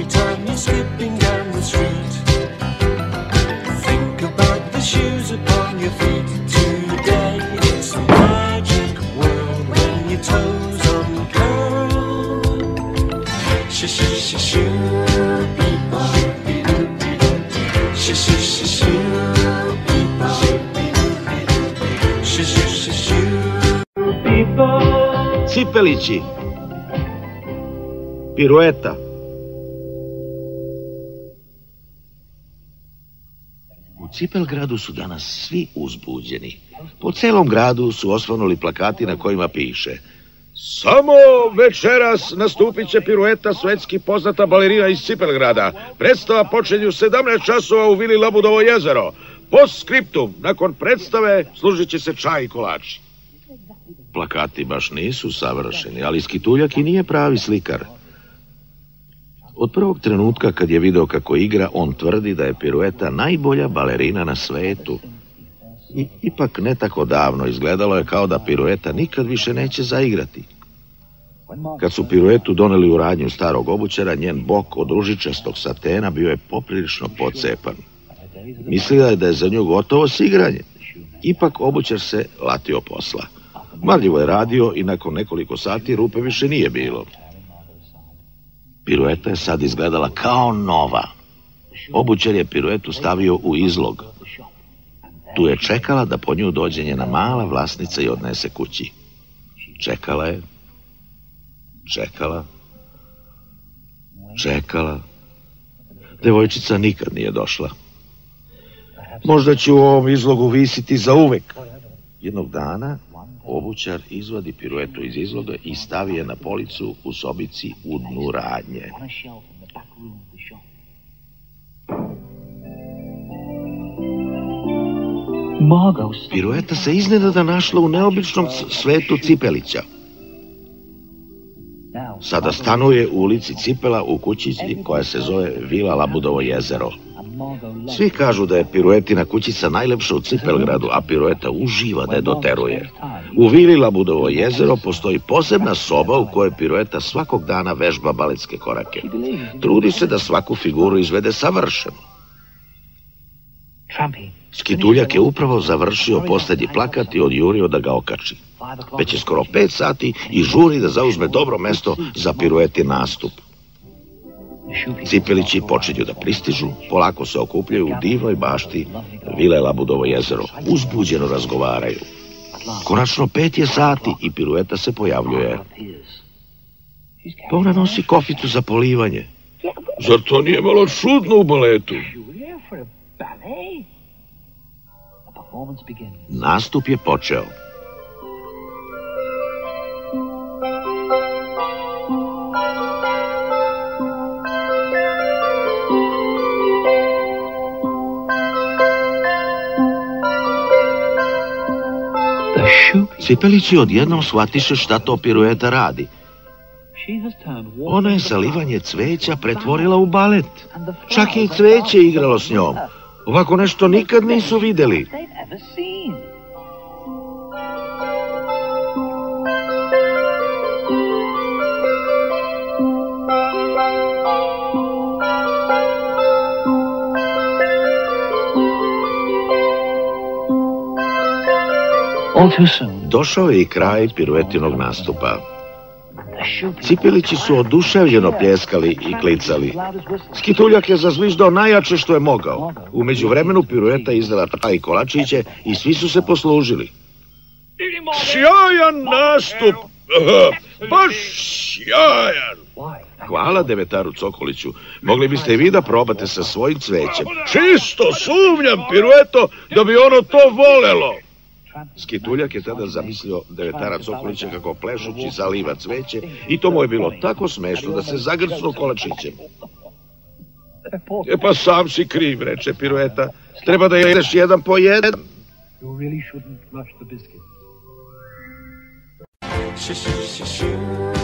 every time you're skipping down the street. Think about the shoes upon your feet. Today it's a magic world when your toes uncurl. Shoo people. Shoo people. Shoo people. Cipelići. Pirueta. U Cipelgradu su danas svi uzbuđeni. Po celom gradu su osvanuli plakati na kojima piše: samo večeras nastupit će Pirueta, svetski poznata balerina iz Cipelgrada. Predstava počinje u 17 časova u Vili Labudovo jezero. Post skriptum, nakon predstave služit će se čaj i kolači. Plakati baš nisu savršeni, ali Skituljak i nije pravi slikar. Od prvog trenutka kad je video kako igra, on tvrdi da je Pirueta najbolja balerina na svetu. I ipak ne tako davno izgledalo je kao da Pirueta nikad više neće zaigrati. Kad su Piruetu doneli u radnju starog obućara, njen bok od ružičastog satena bio je poprilično pocepan. Mislila je da je za nju gotovo s igranjem. Ipak obućar se latio posla. Marljivo je radio i nakon nekoliko sati rupe više nije bilo. Pirueta je sad izgledala kao nova. Obućar je Piruetu stavio u izlog. Tu je čekala da po nju dođe njena mala vlasnica i odnese kući. Čekala je. Čekala. Devojčica nikad nije došla. Možda će u ovom izlogu visiti za uvek. Jednog dana obućar izvadi Piruetu iz izloga i stavi je na policu u sobici u dnu radnje. Pirueta se iznenada našla u neobičnom svetu Cipelića. Sada stanuje u ulici Cipela u kućici koja se zove Vila Labudovo jezero. Svi kažu da je Piruetina kućica najlepša u Cipelgradu, a Pirueta uživa da je doteruje. U Vili Labudovo jezero postoji posebna soba u kojoj Pirueta svakog dana vežba baletske korake. Trudi se da svaku figuru izvede savršeno. Skituljak je upravo završio posljednji plakat i odjurio da ga okači. Već je skoro 5 sati i žuri da zauzme dobro mesto za Piruetin nastup. Cipelići počinju da pristižu, polako se okupljaju u divnoj bašti Vile Labudovo jezero. Uzbuđeno razgovaraju. Konačno 5 je sati i Pirueta se pojavljuje. Pa ona nosi koficu za polivanje. Zar to nije malo čudno u baletu? Nastup je počeo. Cipelići odjednom shvatiše šta to Pirueta radi. Ona je salivanje cveća pretvorila u balet. Čak je i cveće igralo s njom. Ovako nešto nikad nisu videli. Došao je i kraj Piruetinog nastupa. Cipelići su oduševljeno pljeskali i klicali. Skituljak je zazviždao najjače što je mogao. U međuvremenu Pirueta izdala čaj i kolačiće i svi su se poslužili. Sjajan nastup! Baš sjajan! Hvala devetaru Cokoliću. Mogli biste i vi da probate sa svojim cvećem. Čisto sumnjam, Pirueto, da bi ono to volelo. Skituljak je tada zamislio devetara Cokolića kako plešući zaliva cveće i to mu je bilo tako smešno da se zagrcnuo kolačićem. E pa sam si kriv, reče Pirueta. Treba da jedeš jedan po jedan. Shoo, shoo, shoo, shoo.